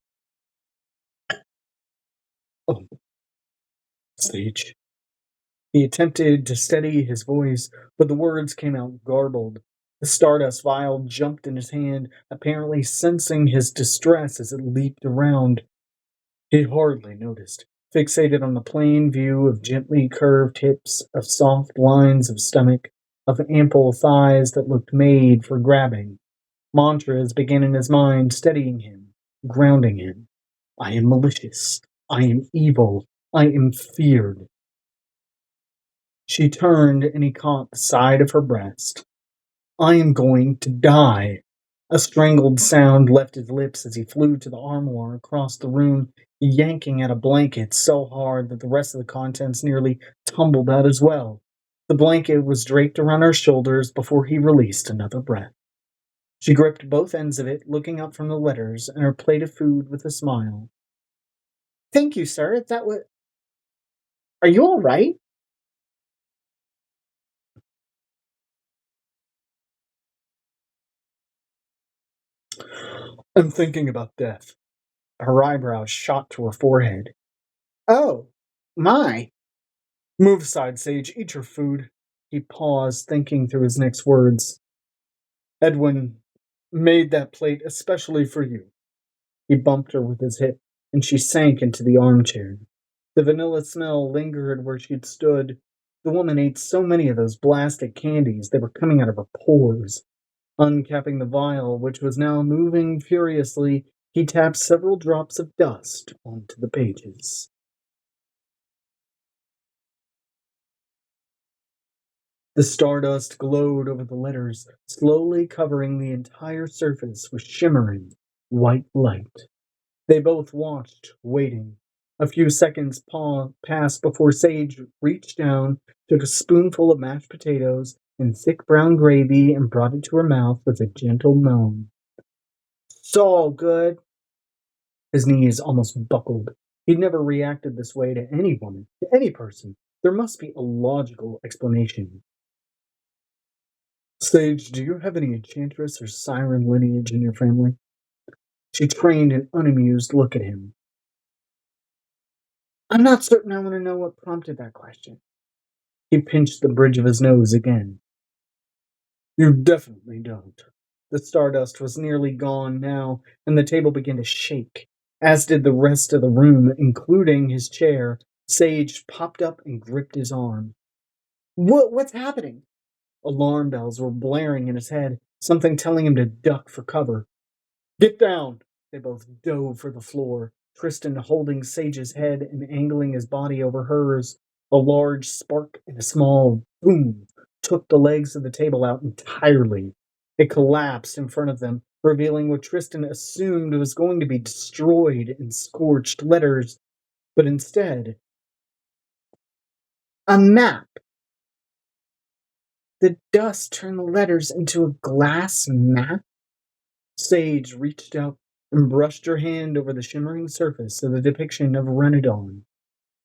Oh, Sage. He attempted to steady his voice, but the words came out garbled. The Stardust vial jumped in his hand, apparently sensing his distress as it leaped around. He hardly noticed, fixated on the plain view of gently curved hips, of soft lines of stomach, of ample thighs that looked made for grabbing. Mantras began in his mind, steadying him, grounding him. I am malicious. I am evil. I am feared. She turned and he caught the side of her breast. I am going to die. A strangled sound left his lips as he flew to the armoire across the room, yanking at a blanket so hard that the rest of the contents nearly tumbled out as well. The blanket was draped around her shoulders before he released another breath. She gripped both ends of it, looking up from the letters and her plate of food with a smile. Thank you, sir. That was. Are you all right? I'm thinking about death. Her eyebrows shot to her forehead. Oh, my. Move aside, Sage. Eat your food. He paused, thinking through his next words. Edwin made that plate especially for you. He bumped her with his hip, and she sank into the armchair. The vanilla smell lingered where she'd stood. The woman ate so many of those blasted candies they were coming out of her pores. Uncapping the vial, which was now moving furiously, he tapped several drops of dust onto the pages. The stardust glowed over the letters, slowly covering the entire surface with shimmering white light. They both watched, waiting. A few seconds passed before Sage reached down, took a spoonful of mashed potatoes and thick brown gravy, and brought it to her mouth with a gentle moan. So good. His knees almost buckled. He'd never reacted this way to any woman, to any person. There must be a logical explanation. Sage, do you have any enchantress or siren lineage in your family? She trained an unamused look at him. I'm not certain I want to know what prompted that question. He pinched the bridge of his nose again. You definitely don't. The stardust was nearly gone now, and the table began to shake, as did the rest of the room, including his chair. Sage popped up and gripped his arm. What's happening? Alarm bells were blaring in his head, something telling him to duck for cover. Get down! They both dove for the floor, Tristan holding Sage's head and angling his body over hers. A large spark and a small boom took the legs of the table out entirely. It collapsed in front of them, revealing what Tristan assumed was going to be destroyed in scorched letters, but instead, a map. The dust turned the letters into a glass map. Sage reached out and brushed her hand over the shimmering surface of the depiction of Renadon.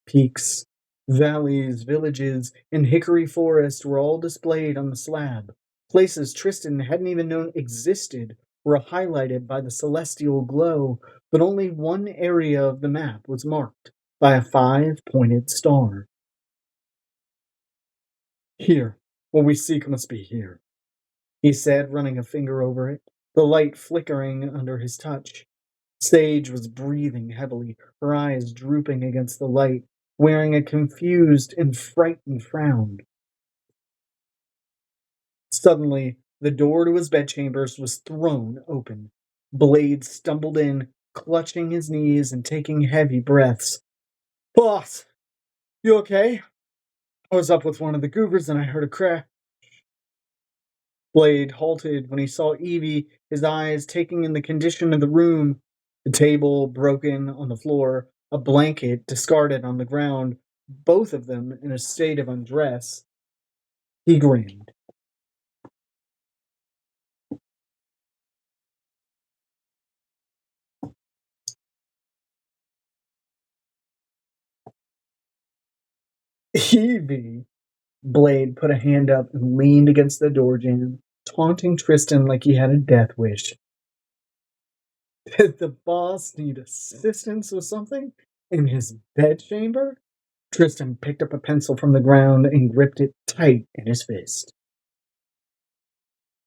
Peaks, valleys, villages, and hickory forest were all displayed on the slab. Places Tristan hadn't even known existed were highlighted by the celestial glow, but only one area of the map was marked by a five-pointed star. Here, what we seek must be here, he said, running a finger over it, the light flickering under his touch. Sage was breathing heavily, her eyes drooping against the light, wearing a confused and frightened frown. Suddenly, the door to his bedchambers was thrown open. Blade stumbled in, clutching his knees and taking heavy breaths. Boss, you okay? I was up with one of the goobers and I heard a crack. Blade halted when he saw Evie, his eyes taking in the condition of the room. The table broken on the floor, a blanket discarded on the ground, both of them in a state of undress. He grinned. Evie! Blade put a hand up and leaned against the door jamb, taunting Tristan like he had a death wish. Did the boss need assistance with something? In his bedchamber? Tristan picked up a pencil from the ground and gripped it tight in his fist.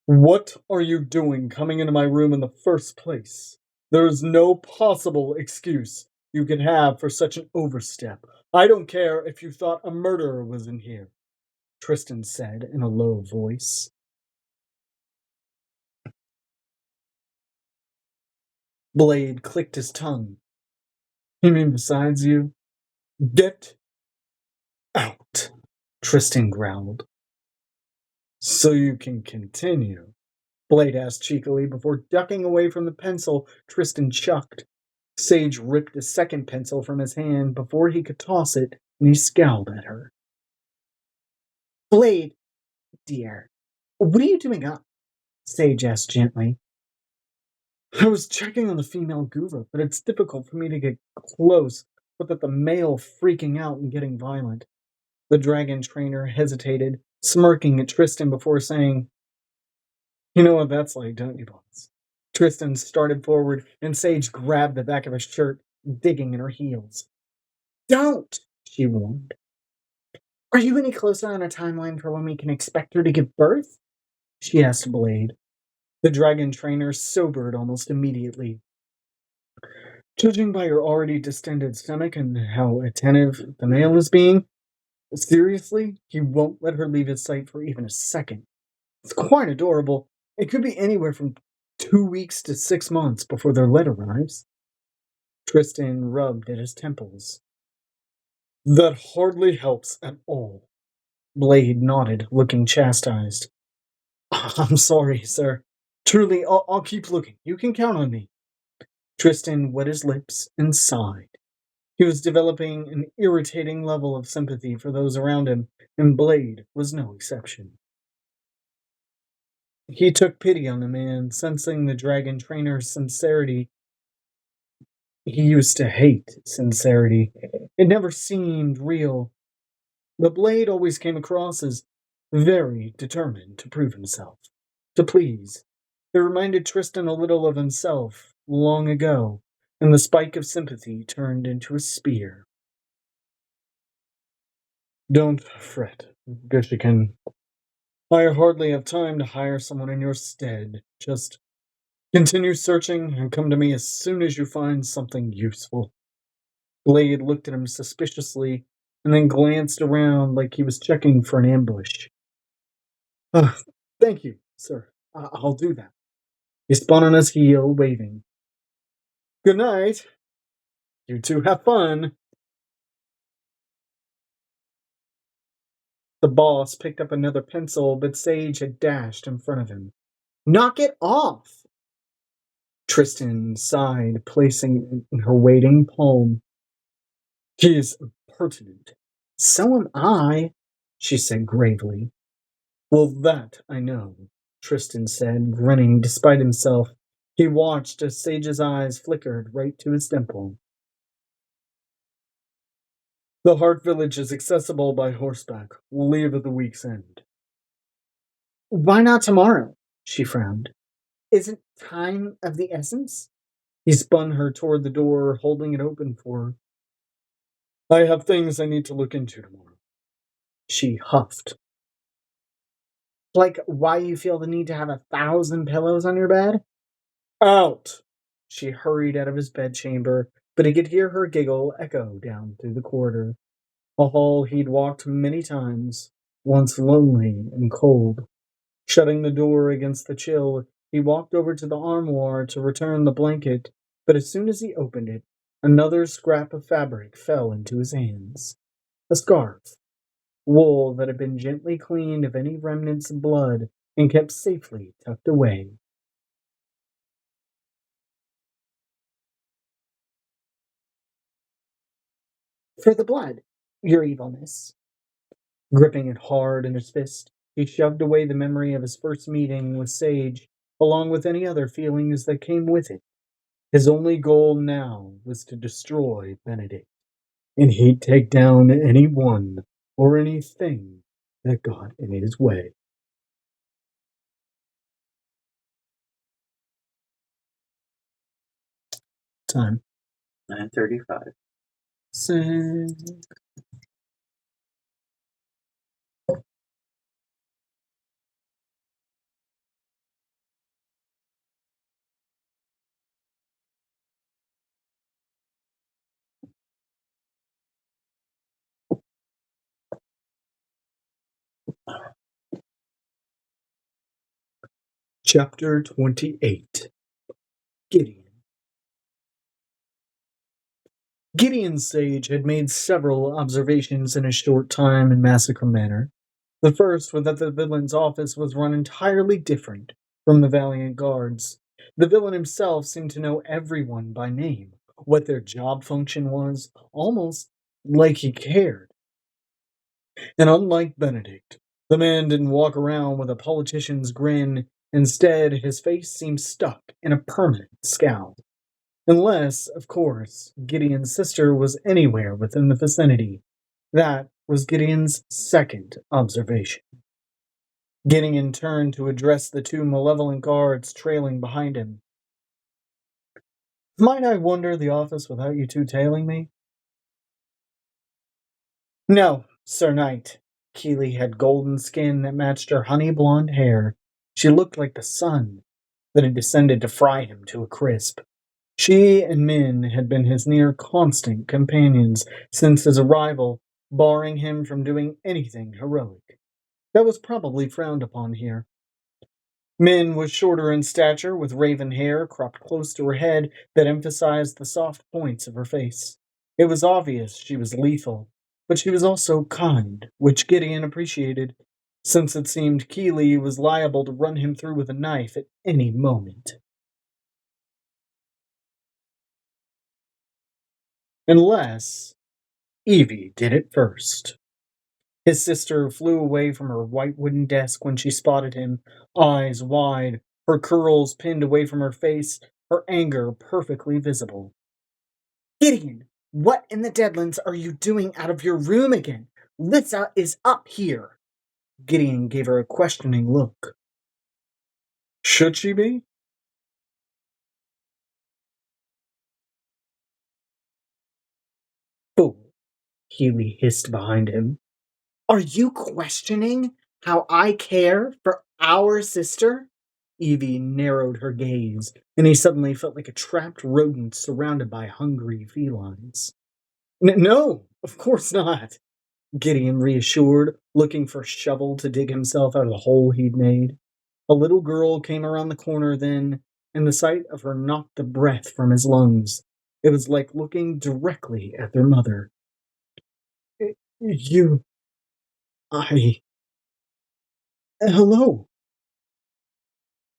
What are you doing coming into my room in the first place? There is no possible excuse you could have for such an overstep. I don't care if you thought a murderer was in here, Tristan said in a low voice. Blade clicked his tongue. You mean besides you? Get out, Tristan growled. So you can continue, Blade asked cheekily before ducking away from the pencil Tristan chucked. Sage ripped a second pencil from his hand before he could toss it, and he scowled at her. Blade, dear, what are you doing up? Sage asked gently. I was checking on the female guru, but it's difficult for me to get close without the male freaking out and getting violent. The dragon trainer hesitated, smirking at Tristan before saying, You know what that's like, don't you, boss? Tristan started forward, and Sage grabbed the back of his shirt, digging in her heels. Don't, she warned. Are you any closer on a timeline for when we can expect her to give birth? She asked Blade. The dragon trainer sobered almost immediately. Judging by your already distended stomach and how attentive the male is being, seriously, he won't let her leave his sight for even a second. It's quite adorable. It could be anywhere from 2 weeks to 6 months before their letter arrives. Tristan rubbed at his temples. That hardly helps at all. Blade nodded, looking chastised. I'm sorry, sir. Truly, I'll keep looking. You can count on me. Tristan wet his lips and sighed. He was developing an irritating level of sympathy for those around him, and Blade was no exception. He took pity on the man, sensing the dragon trainer's sincerity. He used to hate sincerity. It never seemed real. But Blade always came across as very determined to prove himself, to please. It reminded Tristan a little of himself long ago, and the spike of sympathy turned into a spear. Don't fret, Gushiken. I hardly have time to hire someone in your stead. Just continue searching and come to me as soon as you find something useful. Blade looked at him suspiciously and then glanced around like he was checking for an ambush. Uh, Thank you, sir. I'll do that. He spun on his heel, waving. Good night. You two have fun. The boss picked up another pencil, but Sage had dashed in front of him. Knock it off! Tristan sighed, placing it in her waiting palm. He is impertinent. So am I, she said gravely. Well, that I know, Tristan said, grinning despite himself. He watched as Sage's eyes flickered right to his dimple. The Heart Village is accessible by horseback. We'll leave at the week's end. Why not tomorrow? She frowned. Isn't time of the essence? He spun her toward the door, holding it open for her. I have things I need to look into tomorrow. She huffed. Like why you feel the need to have 1,000 pillows on your bed? Out! She hurried out of his bedchamber, but he could hear her giggle echo down through the corridor. A hall he'd walked many times, once lonely and cold. Shutting the door against the chill, he walked over to the armoire to return the blanket, but as soon as he opened it, another scrap of fabric fell into his hands. A scarf. Wool that had been gently cleaned of any remnants of blood and kept safely tucked away. For the blood, your evilness. Gripping it hard in his fist, he shoved away the memory of his first meeting with Sage, along with any other feelings that came with it. His only goal now was to destroy Benedict, and he'd take down anyone or anything that got in his way. Time. 9:35. Sage. Chapter 28. Gideon. Gideon Sage had made several observations in his short time in Massacre Manor. The first was that the villain's office was run entirely different from the Valiant Guard's. The villain himself seemed to know everyone by name, what their job function was, almost like he cared. And unlike Benedict, the man didn't walk around with a politician's grin. Instead, his face seemed stuck in a permanent scowl. Unless, of course, Gideon's sister was anywhere within the vicinity. That was Gideon's second observation. Gideon turned to address the two malevolent guards trailing behind him. Might I wander the office without you two tailing me? No, Sir Knight. Keely had golden skin that matched her honey blonde hair. She looked like the sun that had descended to fry him to a crisp. She and Min had been his near constant companions since his arrival, barring him from doing anything heroic. That was probably frowned upon here. Min was shorter in stature, with raven hair cropped close to her head that emphasized the soft points of her face. It was obvious she was lethal, but she was also kind, which Gideon appreciated, since it seemed Keeley was liable to run him through with a knife at any moment. Unless Evie did it first. His sister flew away from her white wooden desk when she spotted him, eyes wide, her curls pinned away from her face, her anger perfectly visible. Gideon, what in the Deadlands are you doing out of your room again? Lissa is up here. Gideon gave her a questioning look. Should she be? Fool, Healy hissed behind him. Are you questioning how I care for our sister? Evie narrowed her gaze, and he suddenly felt like a trapped rodent surrounded by hungry felines. No, of course not, Gideon reassured, looking for a shovel to dig himself out of the hole he'd made. A little girl came around the corner then, and the sight of her knocked the breath from his lungs. It was like looking directly at their mother. You... I... Hello.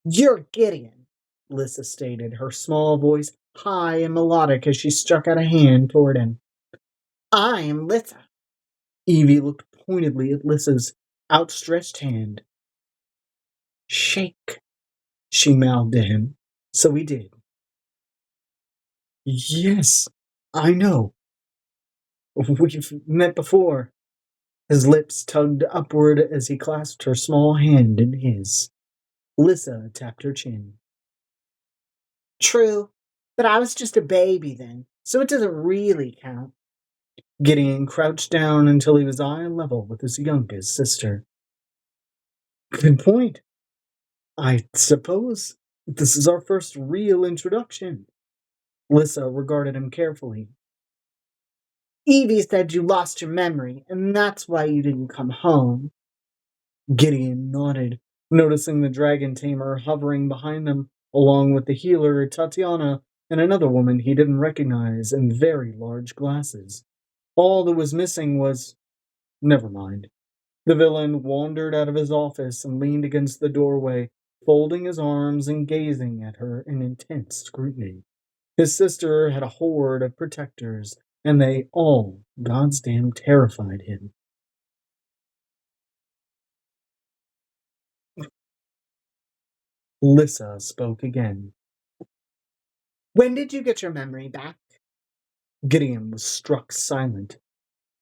You're Gideon, Lissa stated, her small voice high and melodic as she struck out a hand toward him. I am Lissa. Evie looked pointedly at Lissa's outstretched hand. Shake, she mouthed to him. So he did. Yes, I know. We've met before. His lips tugged upward as he clasped her small hand in his. Lissa tapped her chin. True, but I was just a baby then, so it doesn't really count. Gideon crouched down until he was eye level with his youngest sister. Good point. I suppose this is our first real introduction. Lissa regarded him carefully. Evie said you lost your memory, and that's why you didn't come home. Gideon nodded, noticing the dragon tamer hovering behind them, along with the healer Tatiana and another woman he didn't recognize in very large glasses. All that was missing was... Never mind. The villain wandered out of his office and leaned against the doorway, folding his arms and gazing at her in intense scrutiny. His sister had a horde of protectors, and they all goddamn terrified him. Lissa spoke again. When did you get your memory back? Gideon was struck silent.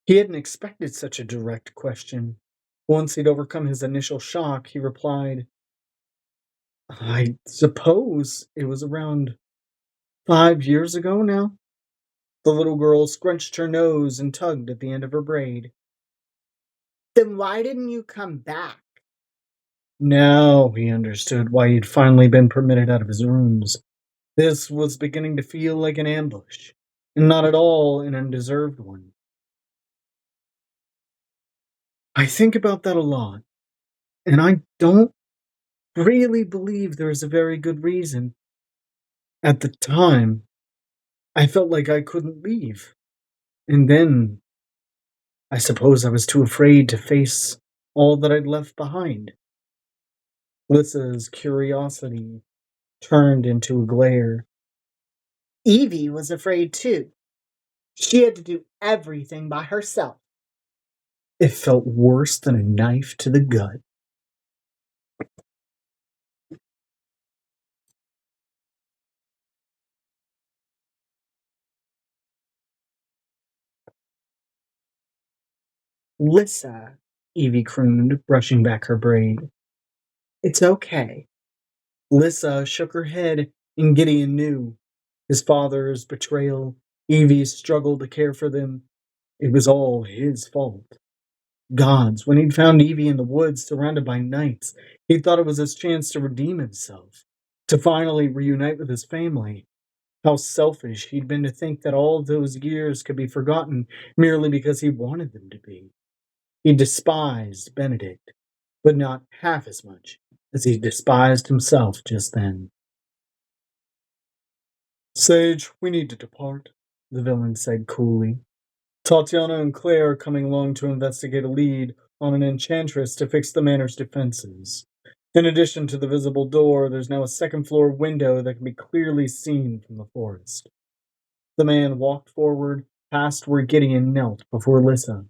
He hadn't expected such a direct question. Once he'd overcome his initial shock, he replied, I suppose it was around 5 years ago now. The little girl scrunched her nose and tugged at the end of her braid. Then why didn't you come back? Now he understood why he'd finally been permitted out of his rooms. This was beginning to feel like an ambush, and not at all an undeserved one. I think about that a lot, and I don't really believe there's a very good reason. At the time, I felt like I couldn't leave. And then, I suppose I was too afraid to face all that I'd left behind. Lissa's curiosity turned into a glare. Evie was afraid too. She had to do everything by herself. It felt worse than a knife to the gut. Lissa, Evie crooned, brushing back her braid. It's okay. Lissa shook her head, and Gideon knew. His father's betrayal, Evie's struggle to care for them, it was all his fault. Gods, when he'd found Evie in the woods surrounded by knights, he thought it was his chance to redeem himself, to finally reunite with his family. How selfish he'd been to think that all those years could be forgotten merely because he wanted them to be. He despised Benedict, but not half as much as he despised himself just then. Sage, we need to depart, the villain said coolly. Tatiana and Claire are coming along to investigate a lead on an enchantress to fix the manor's defenses. In addition to the visible door, there's now a second floor window that can be clearly seen from the forest. The man walked forward, past where Gideon knelt before Lissa.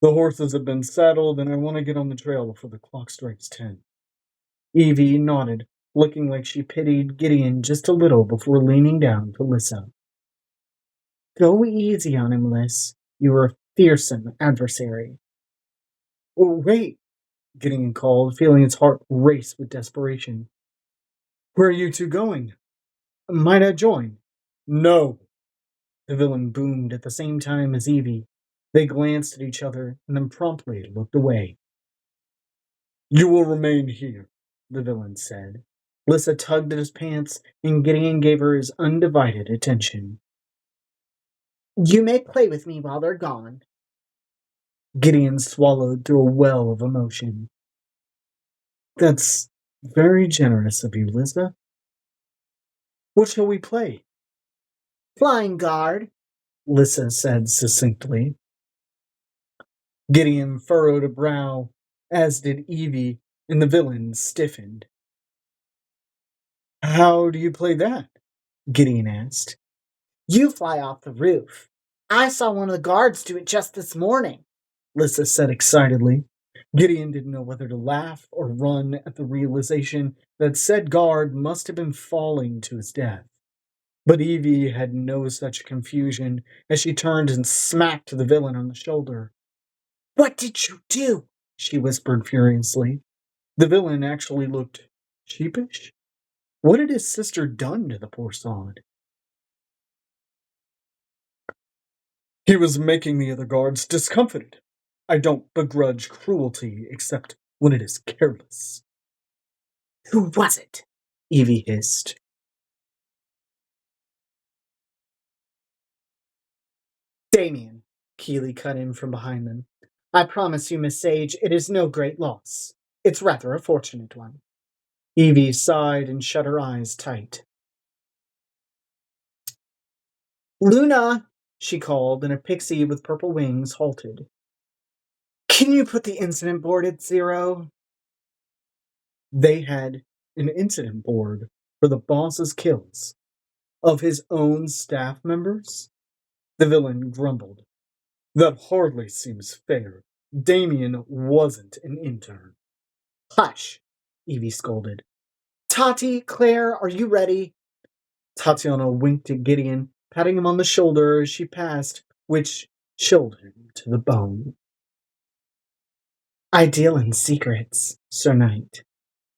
The horses have been saddled, and I want to get on the trail before the clock strikes 10. Evie nodded, looking like she pitied Gideon just a little before leaning down to Lissa. Go easy on him, Liz. You are a fearsome adversary. Oh, wait, Gideon called, feeling his heart race with desperation. Where are you two going? Might I join? No, the villain boomed at the same time as Evie. They glanced at each other and then promptly looked away. You will remain here, the villain said. Lissa tugged at his pants, and Gideon gave her his undivided attention. You may play with me while they're gone. Gideon swallowed through a well of emotion. That's very generous of you, Lissa. What shall we play? Flying guard, Lissa said succinctly. Gideon furrowed a brow, as did Evie, and the villain stiffened. How do you play that? Gideon asked. You fly off the roof. I saw one of the guards do it just this morning, Lissa said excitedly. Gideon didn't know whether to laugh or run at the realization that said guard must have been falling to his death. But Evie had no such confusion as she turned and smacked the villain on the shoulder. What did you do? She whispered furiously. The villain actually looked sheepish. What had his sister done to the poor sod? He was making the other guards discomfited. I don't begrudge cruelty except when it is careless. Who was it? Evie hissed. Damien, Keeley cut in from behind them. I promise you, Miss Sage, it is no great loss. It's rather a fortunate one. Evie sighed and shut her eyes tight. Luna, she called, and a pixie with purple wings halted. Can you put the incident board at 0? They had an incident board for the boss's kills. Of his own staff members? The villain grumbled. That hardly seems fair. Damien wasn't an intern. Hush, Evie scolded. Tati, Claire, are you ready? Tatiana winked at Gideon, patting him on the shoulder as she passed, which chilled him to the bone. I deal in secrets, Sir Knight,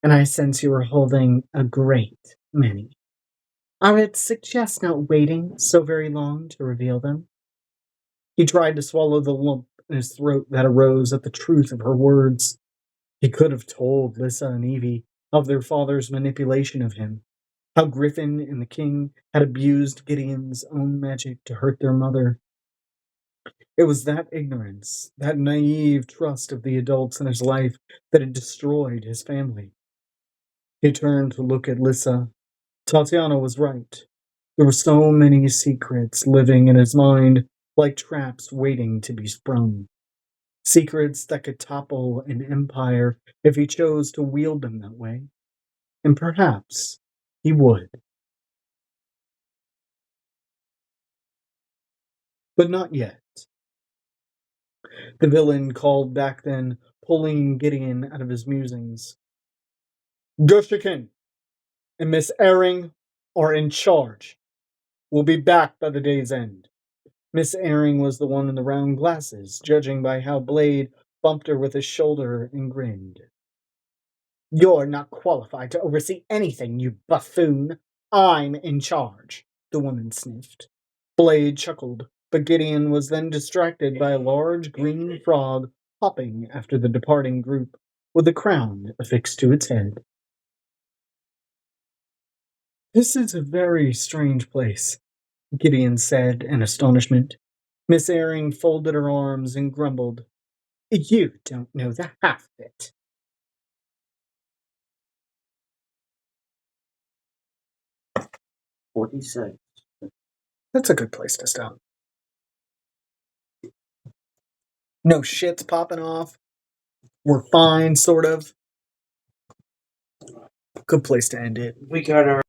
and I sense you are holding a great many. I would suggest not waiting so very long to reveal them. He tried to swallow the lump in his throat that arose at the truth of her words. He could have told Lissa and Evie of their father's manipulation of him, how Griffin and the king had abused Gideon's own magic to hurt their mother. It was that ignorance, that naive trust of the adults in his life that had destroyed his family. He turned to look at Lissa. Tatiana was right. There were so many secrets living in his mind, like traps waiting to be sprung. Secrets that could topple an empire if he chose to wield them that way. And perhaps he would. But not yet. The villain called back then, pulling Gideon out of his musings. Gushikin and Miss Airing are in charge. We'll be back by the day's end. Miss Airing was the one in the round glasses, judging by how Blade bumped her with his shoulder and grinned. You're not qualified to oversee anything, you buffoon. I'm in charge, the woman sniffed. Blade chuckled, but Gideon was then distracted by a large green frog hopping after the departing group, with a crown affixed to its head. This is a very strange place, Gideon said in astonishment. Miss Airing folded her arms and grumbled. You don't know the half of it. 46. That's a good place to stop. No shit's popping off. We're fine, sort of. Good place to end it. We got our